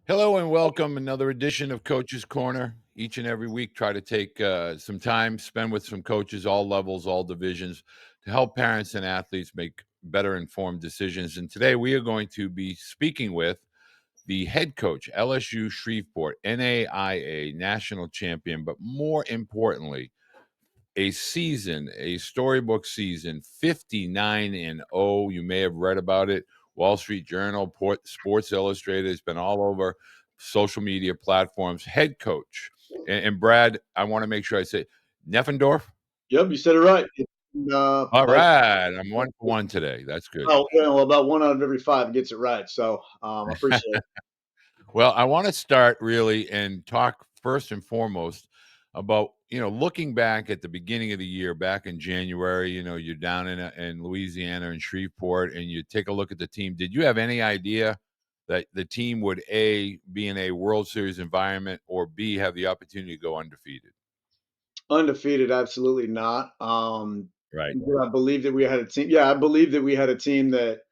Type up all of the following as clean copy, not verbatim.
Hello and welcome. Another edition of Coach's Corner. Each and every week, try to take some time, spend with some coaches, all levels, all divisions, to help parents and athletes make better informed decisions. And today we are going to be speaking with the head coach, LSU Shreveport, NAIA national champion, but more importantly, a storybook season, 59 and 0. You may have read about it. Wall Street Journal, Sports Illustrated, has been all over social media platforms. Head coach. And Brad, I want to make sure I say Neffendorf. Yep, you said it right. All Like, right. I'm 1 for 1 today. That's good. oh, well, about one out of every five gets it right. So I appreciate it. Well, I want to start really and talk first and foremost about, looking back at the beginning of the year, back in January. You're down in Louisiana in Shreveport, and you take a look at the team. Did you have any idea that the team would A, be in a World Series environment, or B, have the opportunity to go undefeated? Undefeated, absolutely not. Right. Do I believe that we had a team? Yeah, I believe that we had a team that,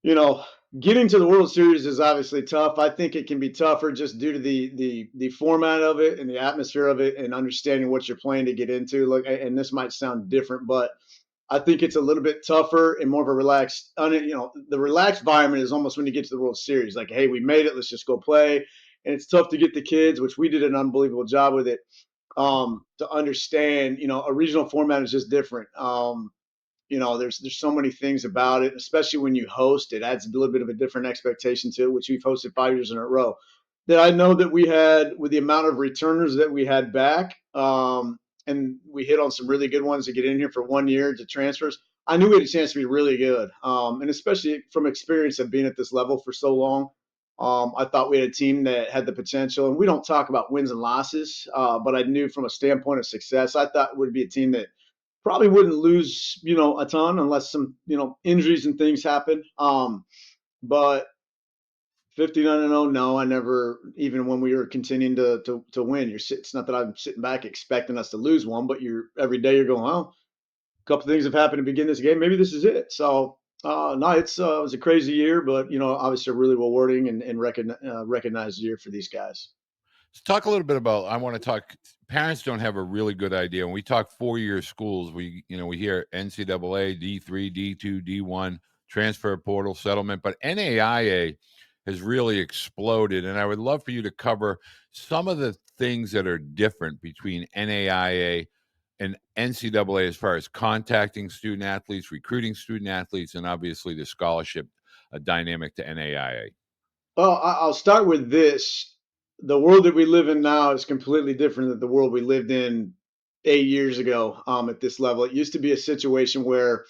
you know, getting to the World Series is obviously tough. I think it can be tougher just due to the format of it and the atmosphere of it and understanding what you're playing to get into. Like, and this might sound different, but I think it's a little bit tougher and more of a relaxed, the relaxed environment is almost when you get to the World Series. Like, hey, we made it. Let's just go play. And it's tough to get the kids, which we did an unbelievable job with it, to understand. A regional format is just different. There's so many things about it, especially when you host. It adds a little bit of a different expectation to it, which we've hosted 5 years in a row. That I know that we had with the amount of returners that we had back, and we hit on some really good ones to get in here for 1 year to transfers. I knew we had a chance to be really good, and especially from experience of being at this level for so long. I thought we had a team that had the potential, and we don't talk about wins and losses, but I knew from a standpoint of success, I thought it would be a team that probably wouldn't lose, a ton unless some, injuries and things happen. But 59 and 0, no, I never, even when we were continuing to win, it's not that I'm sitting back expecting us to lose one, but you're every day you're going, oh, a couple things have happened to begin this game. Maybe this is it. So, no, it was a crazy year, but, obviously a really rewarding and recognized year for these guys. Let's talk a little bit about. I want to talk. Parents don't have a really good idea when we talk 4-year schools. We hear NCAA, D3, D2, D1, transfer portal settlement, but NAIA has really exploded. And I would love for you to cover some of the things that are different between NAIA and NCAA as far as contacting student athletes, recruiting student athletes, and obviously the scholarship dynamic to NAIA. Well, I'll start with this. The world that we live in now is completely different than the world we lived in 8 years ago. At this level, it used to be a situation where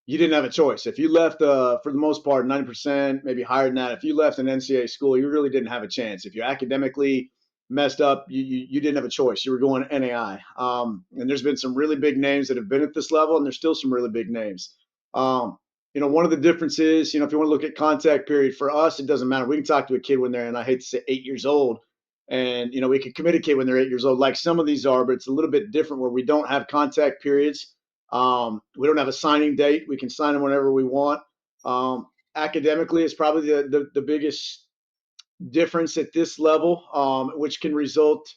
you didn't have a choice. If you left, for the most part, 90%, maybe higher than that, if you left an NCAA school, you really didn't have a chance. If you academically messed up, you didn't have a choice. You were going NAI. And there's been some really big names that have been at this level, and there's still some really big names. Um, one of the differences, if you want to look at contact period for us, it doesn't matter. We can talk to a kid when they're, and I hate to say 8 years old, and we can communicate when they're 8 years old, like some of these are, but it's a little bit different where we don't have contact periods. We don't have a signing date. We can sign them whenever we want. Academically, it's probably the biggest difference at this level, which can result,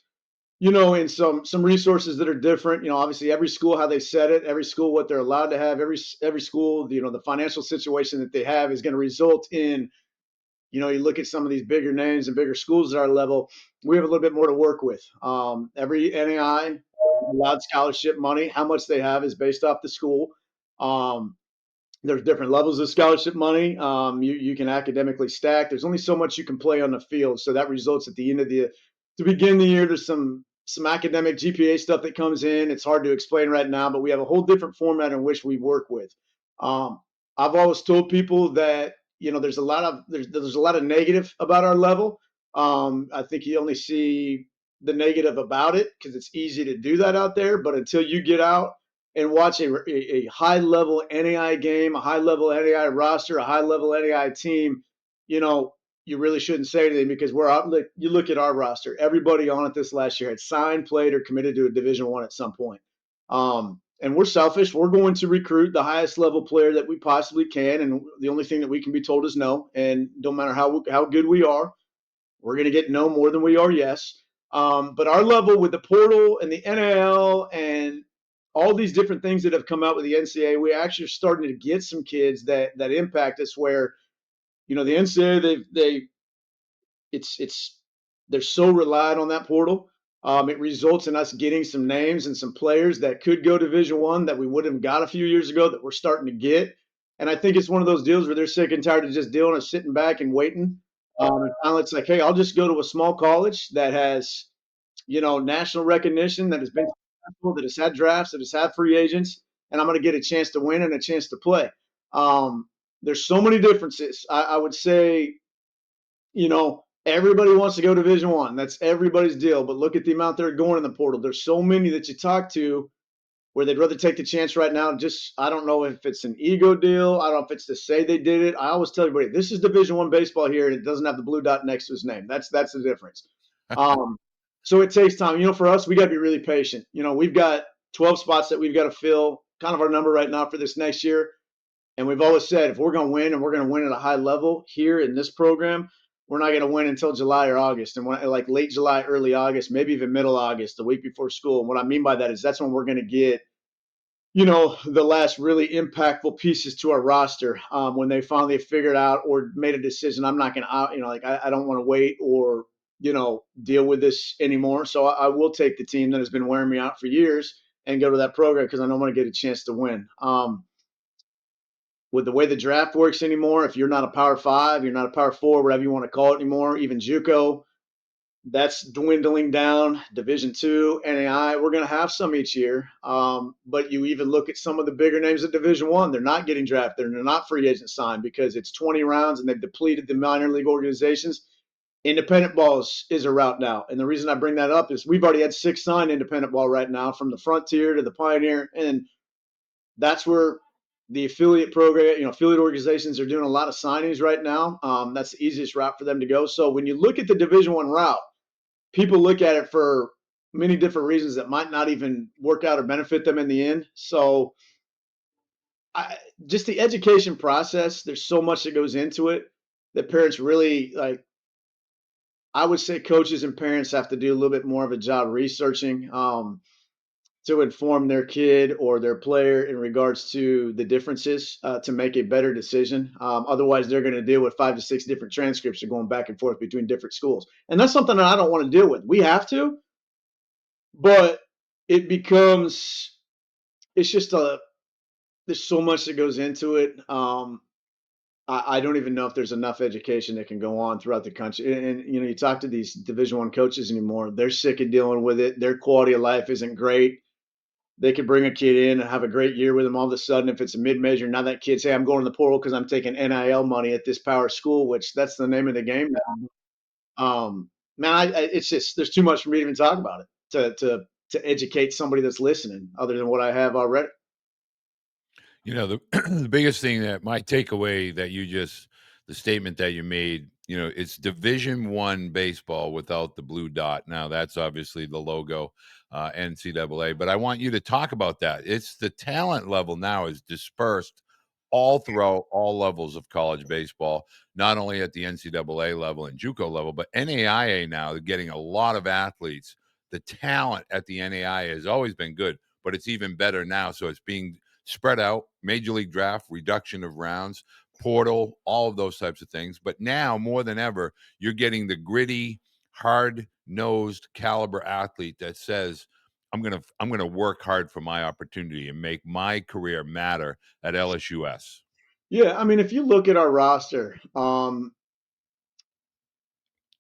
in some resources that are different. Obviously every school how they set it, every school what they're allowed to have, every school, the financial situation that they have is going to result in, you look at some of these bigger names and bigger schools at our level, we have a little bit more to work with. Every NAI allowed scholarship money, how much they have is based off the school. Um, there's different levels of scholarship money. You can academically stack. There's only so much you can play on the field, so that results at the end of to begin the year. There's some academic GPA stuff that comes in. It's hard to explain right now, but we have a whole different format in which we work with. Um, I've always told people that there's a lot of negative about our level. I think you only see the negative about it because it's easy to do that out there, but until you get out and watch a high level NAI game, a high level NAI roster, a high level NAI team, you know, you really shouldn't say anything because we're out. You look at our roster, everybody on it this last year had signed, played, or committed to a Division One at some point. And we're selfish. We're going to recruit the highest level player that we possibly can, and the only thing that we can be told is no. And no matter how good we are, We're going to get no more than we are yes. But our level with the portal and the NAL and all these different things that have come out with the NCAA, we actually are starting to get some kids that impact us. Where the NCAA it's they're so relied on that portal. It results in us getting some names and some players that could go Division 1 that we would have got a few years ago that we're starting to get. And I think it's one of those deals where they're sick and tired of just dealing and sitting back and waiting. And finally, it's like, hey, I'll just go to a small college that has national recognition, that has been successful, that has had drafts, that has had free agents, and I'm going to get a chance to win and a chance to play. There's so many differences. I would say everybody wants to go Division 1. That's everybody's deal. But look at the amount that are going in the portal. There's so many that you talk to where they'd rather take the chance right now. Just I don't know if it's an ego deal. I don't know if it's to say they did it. I always tell everybody this is Division 1 baseball here, and it doesn't have the blue dot next to his name. That's the difference. Um, so it takes time. For us, we got to be really patient. We've got 12 spots that we've got to fill. Kind of our number right now for this next year. And we've always said if we're going to win and we're going to win at a high level here in this program, we're not going to win until July or August. And like late July, early August, maybe even middle August, the week before school. And what I mean by that is that's when we're going to get, the last really impactful pieces to our roster when they finally figured out or made a decision. I'm not going to, I don't want to wait or, deal with this anymore. So I will take the team that has been wearing me out for years and go to that program because I know I'm going to get a chance to win. With the way the draft works anymore, if you're not a Power 5, you're not a Power 4, whatever you want to call it anymore, even JUCO, that's dwindling down. Division 2, NAI, we're going to have some each year. But you even look at some of the bigger names at Division 1, they're not getting drafted. They're not free agent signed because it's 20 rounds and they've depleted the minor league organizations. Independent balls is a route now. And the reason I bring that up is we've already had 6 signed independent ball right now, from the Frontier to the Pioneer. And that's where the affiliate program, affiliate organizations are doing a lot of signings right now. That's the easiest route for them to go. So when you look at the Division 1 route, people look at it for many different reasons that might not even work out or benefit them in the end. So just the education process, there's so much that goes into it that parents really like. I would say coaches and parents have to do a little bit more of a job researching. To inform their kid or their player in regards to the differences to make a better decision. Otherwise, they're going to deal with 5 to 6 different transcripts of going back and forth between different schools. And that's something that I don't want to deal with. We have to, but it becomes, it's just there's so much that goes into it. I don't even know if there's enough education that can go on throughout the country. And you talk to these Division 1 coaches anymore, they're sick of dealing with it. Their quality of life isn't great. They could bring a kid in and have a great year with them. All of a sudden, if it's a mid-major, now that kid say, "I'm going to the portal because I'm taking NIL money at this power school," which that's the name of the game now. Man, it's just there's too much for me to even talk about it to educate somebody that's listening, other than what I have already. The the biggest thing that my takeaway that the statement that you made, it's Division 1 baseball without the blue dot. Now that's obviously the logo, NCAA, but I want you to talk about that. It's the talent level now is dispersed all throughout all levels of college baseball, not only at the NCAA level and JUCO level, but NAIA now. They're getting a lot of athletes. The talent at the NAIA has always been good, but it's even better now. So it's being spread out, major league draft, reduction of rounds, portal, all of those types of things. But now more than ever, you're getting the gritty, hard-nosed caliber athlete that says, I'm gonna work hard for my opportunity and make my career matter at LSUS. Yeah, I mean, if you look at our roster,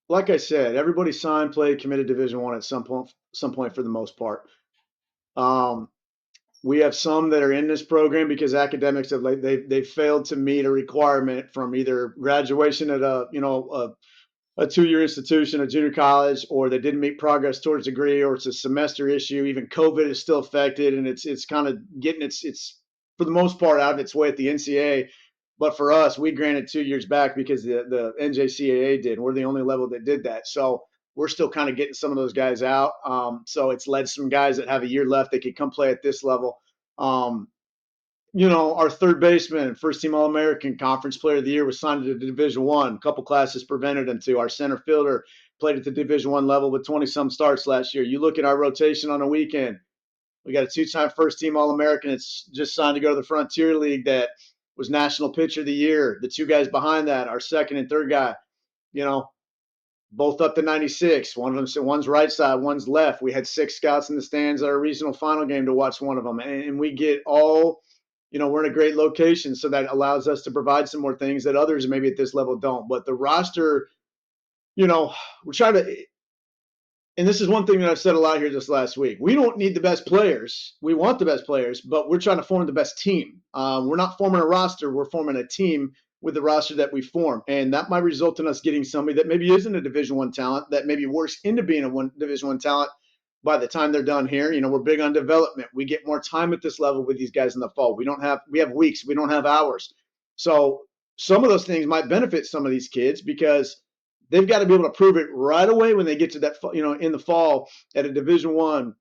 like I said, everybody signed, played, committed Division 1 at some point for the most part. Um, we have some that are in this program because academics have they failed to meet a requirement from either graduation at a 2-year institution, a junior college, or they didn't make progress towards a degree, or it's a semester issue. Even COVID is still affected, and it's kind of getting it's for the most part out of its way at the NCAA. But for us, we granted 2 years back because the NJCAA did. We're the only level that did that. So we're still kind of getting some of those guys out. So it's led some guys that have a year left. They could come play at this level. Um, our third baseman, first team All American, Conference Player of the Year, was signed to Division One. A couple classes prevented him to. Our center fielder played at the Division One level with 20 some starts last year. You look at our rotation on a weekend. We got a two-time first team All American. It's just signed to go to the Frontier League that was National Pitcher of the Year. The two guys behind that, our second and third guy, you know, both up to 96. One of them, one's right side, one's left. We had 6 scouts in the stands at our regional final game to watch one of them. And we get all, we're in a great location. So that allows us to provide some more things that others maybe at this level don't. But the roster, we're trying to, and this is one thing that I've said a lot here this last week. We don't need the best players. We want the best players, but we're trying to form the best team. We're not forming a roster. We're forming a team with the roster that we form, and that might result in us getting somebody that maybe isn't a Division One talent, that maybe works into being a Division One talent by the time they're done here. We're big on development. We get more time at this level with these guys in the fall. We have weeks. We don't have hours. So some of those things might benefit some of these kids because they've got to be able to prove it right away when they get to that, in the fall at a Division One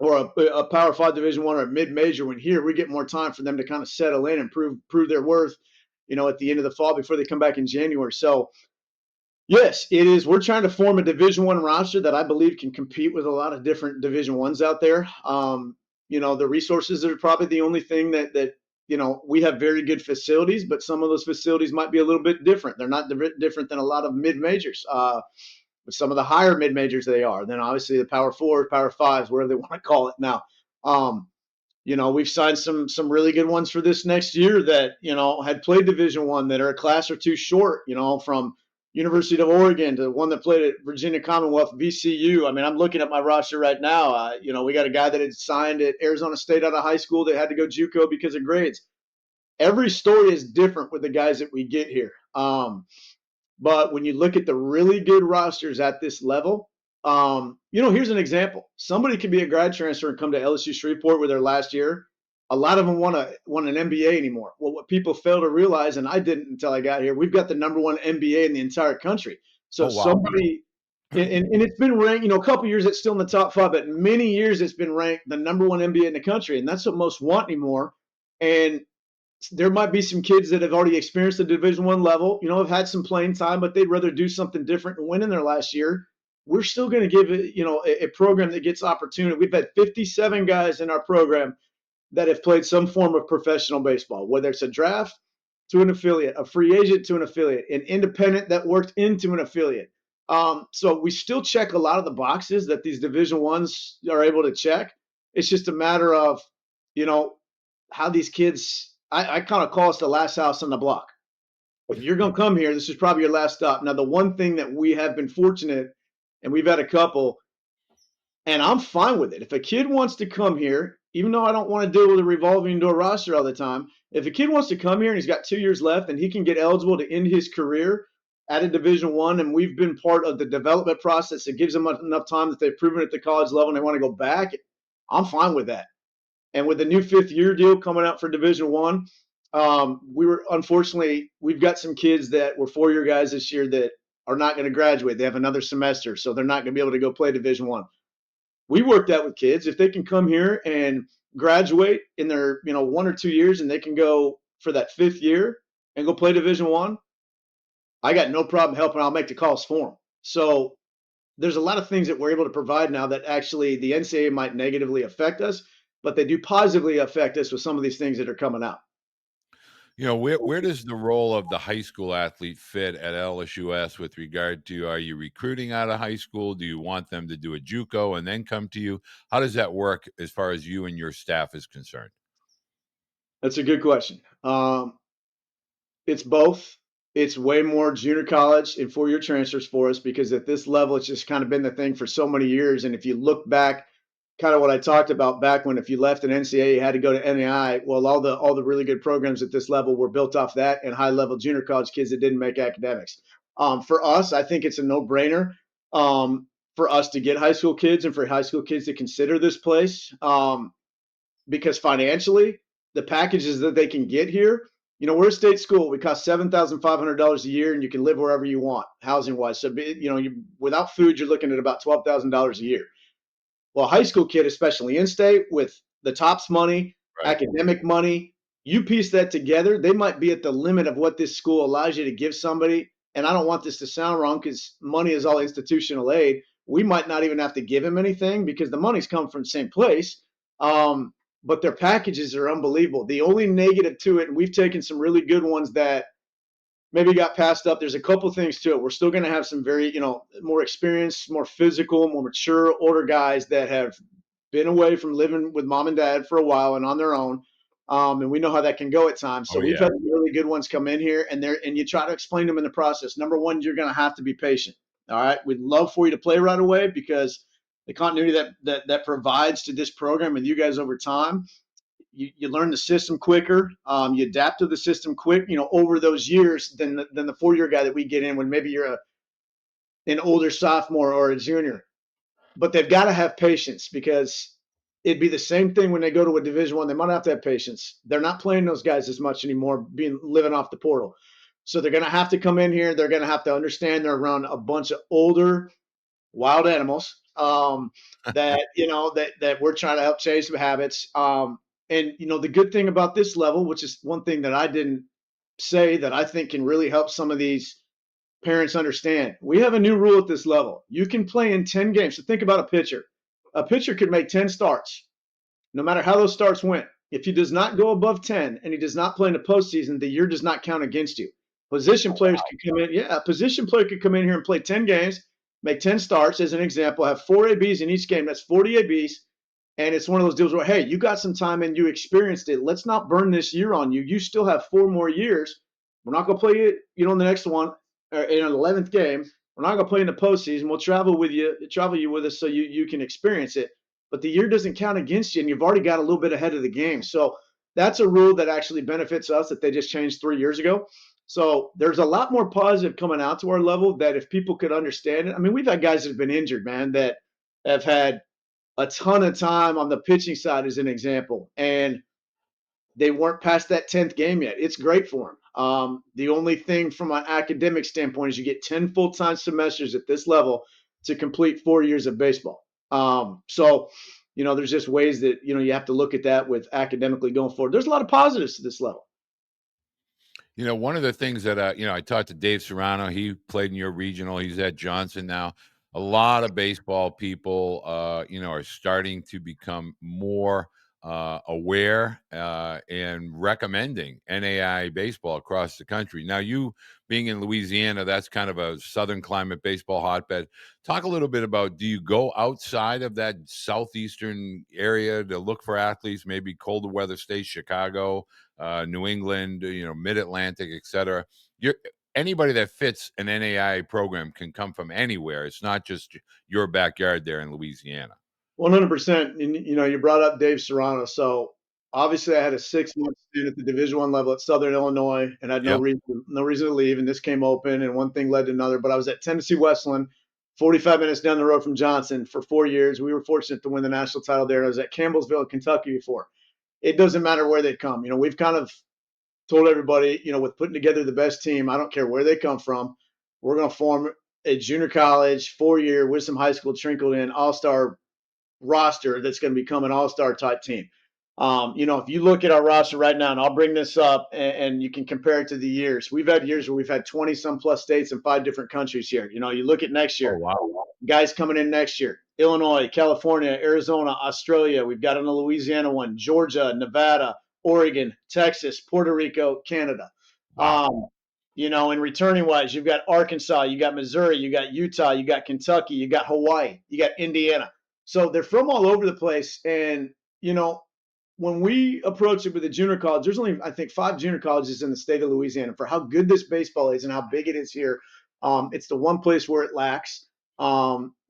or a Power Five Division One or a mid major. When here we get more time for them to kind of settle in and prove their worth, at the end of the fall before they come back in January. So yes, it is. We're trying to form a Division One roster that I believe can compete with a lot of different Division Ones out there. The resources are probably the only thing that we have very good facilities, but some of those facilities might be a little bit different. They're not different than a lot of mid majors. But some of the higher mid majors they are. Then obviously the Power Fours, Power Fives, whatever they want to call it now. We've signed some really good ones for this next year that had played Division One that are a class or two short. From University of Oregon to one that played at Virginia Commonwealth, VCU. I mean, I'm looking at my roster right now. We got a guy that had signed at Arizona State out of high school that had to go JUCO because of grades. Every story is different with the guys that we get here. But when you look at the really good rosters at this level, here's an example. Somebody could be a grad transfer and come to LSU Shreveport with their last year. A lot of them want an MBA anymore. Well, what people fail to realize, and I didn't until I got here, we've got the number one MBA in the entire country. So Oh, wow. somebody, and it's been ranked, a couple years it's still in the top 5, but many years it's been ranked the number one MBA in the country. And that's what most want anymore. And there might be some kids that have already experienced the Division One level, have had some playing time, but they'd rather do something different and win in their last year. We're still going to give it, a program that gets opportunity. We've had 57 guys in our program that have played some form of professional baseball, whether it's a draft to an affiliate, a free agent to an affiliate, an independent that worked into an affiliate. So we still check a lot of the boxes that these Division Ones are able to check. It's just a matter of, how these kids. I kind of call us the last house on the block. If you're going to come here, this is probably your last stop. Now, the one thing that we have been fortunate, and we've had a couple, and I'm fine with it. If a kid wants to come here, even though I don't want to deal with a revolving door roster all the time, if a kid wants to come here and he's got 2 years left and he can get eligible to end his career at a Division One, and we've been part of the development process that gives them enough time that they've proven at the college level and they want to go back, I'm fine with that. And with the new 5th-year deal coming out for Division One, we've got some kids that were 4-year guys this year that are not going to graduate. They have another semester, so they're not going to be able to go play Division One. We work that with kids. If they can come here and graduate in their 1 or 2 years, and they can go for that 5th year and go play Division One, I got no problem helping. I'll make the calls for them. So there's a lot of things that we're able to provide now that actually the NCAA might negatively affect us, but they do positively affect us with some of these things that are coming out. Where does the role of the high school athlete fit at LSUS with regard to, are you recruiting out of high school? Do you want them to do a JUCO and then come to you? How does that work as far as you and your staff is concerned? That's a good question. It's both. It's way more junior college and 4-year transfers for us because at this level, it's just kind of been the thing for so many years. And if you look back, kind of what I talked about back when, if you left an NCAA, you had to go to NAIA. Well, all the really good programs at this level were built off that, and high level junior college kids that didn't make academics. For us, I think it's a no brainer for us to get high school kids and for high school kids to consider this place. Because financially, the packages that they can get here, we're a state school. We cost $7,500 a year, and you can live wherever you want, housing wise. So, without food, you're looking at about $12,000 a year. Well, a high school kid, especially in state, with the TOPS money, Right. academic money, You piece that together, they might be at the limit of what this school allows you to give somebody. And I don't want this to sound wrong because money is all institutional aid. We might not even have to give him anything because the money's come from the same place. But their packages are unbelievable. The only negative to it, and we've taken some really good ones that maybe got passed up. There's a couple things to it. We're still going to have some very, more experienced, more physical, more mature, older guys that have been away from living with mom and dad for a while and on their own. And we know how that can go at times. So Oh, we've yeah. had really good ones come in here, and you try to explain to them in the process. Number one, you're going to have to be patient. All right, we'd love for you to play right away because the continuity that provides to this program and you guys over time, you learn the system quicker. You adapt to the system quick, over those years than the 4 year guy that we get in when maybe you're an older sophomore or a junior. But they've got to have patience because it'd be the same thing when they go to a Division One. They might have to have patience. They're not playing those guys as much anymore, living off the portal. So they're going to have to come in here. They're going to have to understand they're around a bunch of older wild animals that we're trying to help change some habits. And the good thing about this level, which is one thing that I didn't say that I think can really help some of these parents understand. We have a new rule at this level. You can play in 10 games. So think about a pitcher. A pitcher could make 10 starts, no matter how those starts went. If he does not go above 10 and he does not play in the postseason, the year does not count against you. Position players could come in. Yeah, a position player could come in here and play 10 games, make 10 starts as an example, have 4 ABs in each game. That's 40 ABs. And it's one of those deals where, hey, you got some time and you experienced it. Let's not burn this year on you. You still have 4 more years. We're not going to play it, in the next one, in an 11th game. We're not going to play in the postseason. We'll travel you with us so you can experience it. But the year doesn't count against you, and you've already got a little bit ahead of the game. So that's a rule that actually benefits us that they just changed 3 years ago. So there's a lot more positive coming out to our level that if people could understand it. I mean, we've had guys that have been injured, man, that have had a ton of time on the pitching side as an example, and they weren't past that 10th game yet. It's great for them. The only thing from an academic standpoint is you get 10 full-time semesters at this level to complete 4 years of baseball. There's just ways that, you have to look at that with academically going forward. There's a lot of positives to this level. One of the things that, I talked to Dave Serrano. He played in your regional. He's at Johnson now. A lot of baseball people, are starting to become more aware and recommending NAIA baseball across the country. Now, you being in Louisiana, that's kind of a southern climate baseball hotbed. Talk a little bit about, do you go outside of that southeastern area to look for athletes, maybe colder weather states, Chicago, New England, Mid Atlantic, et cetera? You're, anybody that fits an NAIA program can come from anywhere. It's not just your backyard there in Louisiana. 100%. And you brought up Dave Serrano. So obviously, I had a 6 month stint at the Division One level at Southern Illinois, and had Yep. no reason to leave. And this came open, and one thing led to another. But I was at Tennessee Westland, 45 minutes down the road from Johnson, for 4 years. We were fortunate to win the national title there. I was at Campbellsville, Kentucky before. It doesn't matter where they come. We've kind of told everybody, with putting together the best team, I don't care where they come from. We're going to form a junior college 4 year with some high school trickled in all-star roster that's going to become an all-star type team. If you look at our roster right now, and I'll bring this up, and you can compare it to the years. We've had years where we've had 20 some plus states in 5 different countries here. You look at next Oh, year, wow. guys coming in next year: Illinois, California, Arizona, Australia. We've got in the Louisiana one, Georgia, Nevada, Oregon, Texas, Puerto Rico, Canada. Wow. And returning wise, you've got Arkansas, you got Missouri, you got Utah, you got Kentucky, you got Hawaii, you got Indiana. So they're from all over the place. And, when we approach it with the junior college, there's only, I think, 5 junior colleges in the state of Louisiana for how good this baseball is and how big it is here. It's the one place where it lacks.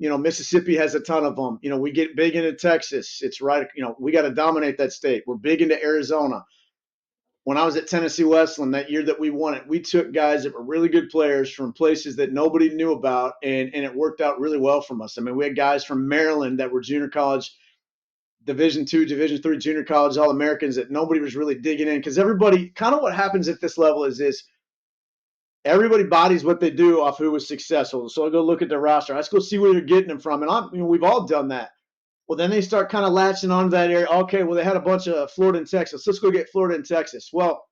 Mississippi has a ton of them. We get big into Texas. It's right. We got to dominate that state. We're big into Arizona. When I was at Tennessee Westland that year that we won it, we took guys that were really good players from places that nobody knew about, and it worked out really well from us. I mean, we had guys from Maryland that were junior college, Division II, Division III junior college All-Americans that nobody was really digging in, because everybody, kind of what happens at this level is everybody bodies what they do off who was successful. So I go look at their roster. I just go see where they're getting them from, and we've all done that. Well, then they start kind of latching on to that area. Okay, well, they had a bunch of Florida and Texas. Let's go get Florida and Texas. Well,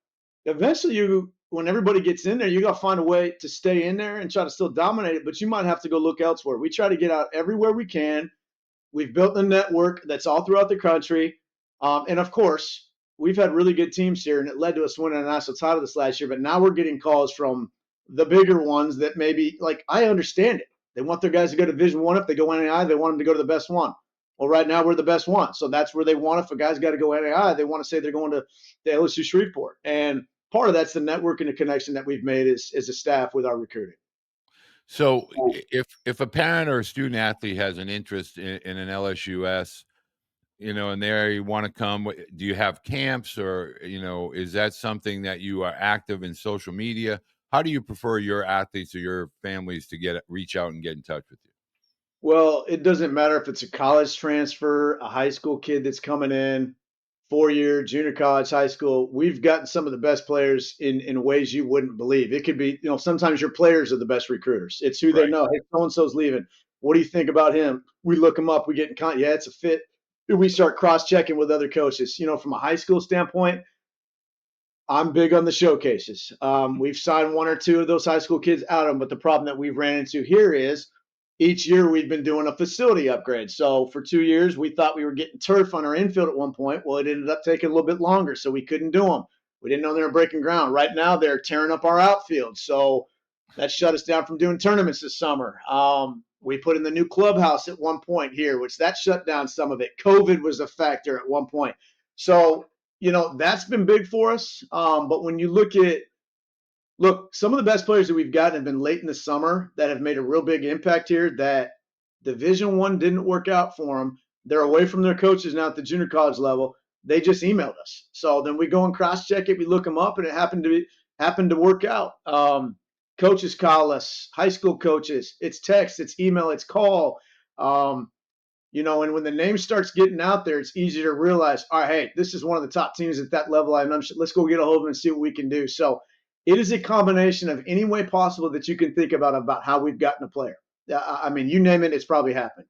eventually, when everybody gets in there, you got to find a way to stay in there and try to still dominate it. But you might have to go look elsewhere. We try to get out everywhere we can. We've built a network that's all throughout the country. And of course, we've had really good teams here, and it led to us winning a national title this last year. But now we're getting calls from the bigger ones that maybe, like, I understand it. They want their guys to go to Division One. If they go NAIA, they want them to go to the best one. Well, right now we're the best one, so that's where they want. If a guy's got to go NAIA, they want to say they're going to the LSU Shreveport, and part of that's the network and the connection that we've made as a staff with our recruiting. So if a parent or a student athlete has an interest in an LSUS, and there you want to come, do you have camps, or, is that something that you are active in social media? How do you prefer your athletes or your families to reach out and get in touch with you? Well, it doesn't matter if it's a college transfer, a high school kid that's coming in, 4 year, junior college, high school. We've gotten some of the best players in ways you wouldn't believe. It could be, sometimes your players are the best recruiters. It's who they Right. know. Hey, so and so's leaving. What do you think about him? We look him up. We get in contact. Yeah, it's a fit. We start cross checking with other coaches. From a high school standpoint, I'm big on the showcases. We've signed one or two of those high school kids out of them, but the problem that we've ran into here is each year we've been doing a facility upgrade. So for 2 years, we thought we were getting turf on our infield at one point. Well, it ended up taking a little bit longer, so we couldn't do them. We didn't know they were breaking ground. Right now, they're tearing up our outfield, so that shut us down from doing tournaments this summer. We put in the new clubhouse at one point here, which that shut down some of it. COVID was a factor at one point. So that's been big for us. But when you look, some of the best players that we've gotten have been late in the summer that have made a real big impact here. That Division One didn't work out for them. They're away from their coaches now at the junior college level. They just emailed us. So then we go and cross check it. We look them up, and it happened to work out. Coaches call us, high school coaches. It's text, it's email, it's call. And when the name starts getting out there, it's easier to realize, all right, hey, this is one of the top teams at that level. Let's go get a hold of them and see what we can do. So it is a combination of any way possible that you can think about how we've gotten a player. I mean, you name it, it's probably happened.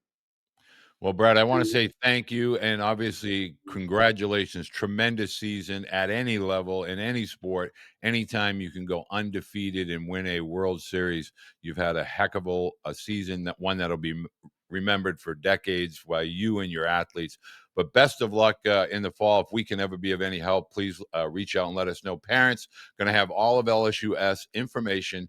Well, Brad, I want to say thank you, and obviously congratulations. Tremendous season at any level in any sport. Anytime you can go undefeated and win a World Series, you've had a heck of a season, that'll be remembered for decades by you and your athletes. But best of luck in the fall. If we can ever be of any help, please reach out and let us know. Parents going to have all of LSUS information,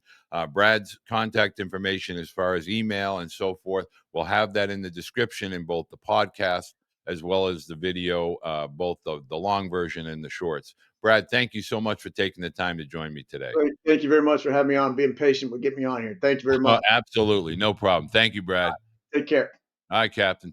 Brad's contact information as far as email and so forth. We'll have that in the description in both the podcast as well as the video, both the long version and the shorts. Brad, thank you so much for taking the time to join me today. Great. Thank you very much for having me on, being patient with getting me on here. Thank you very much. Absolutely. No problem. Thank you, Brad. Take care. All right, Captain.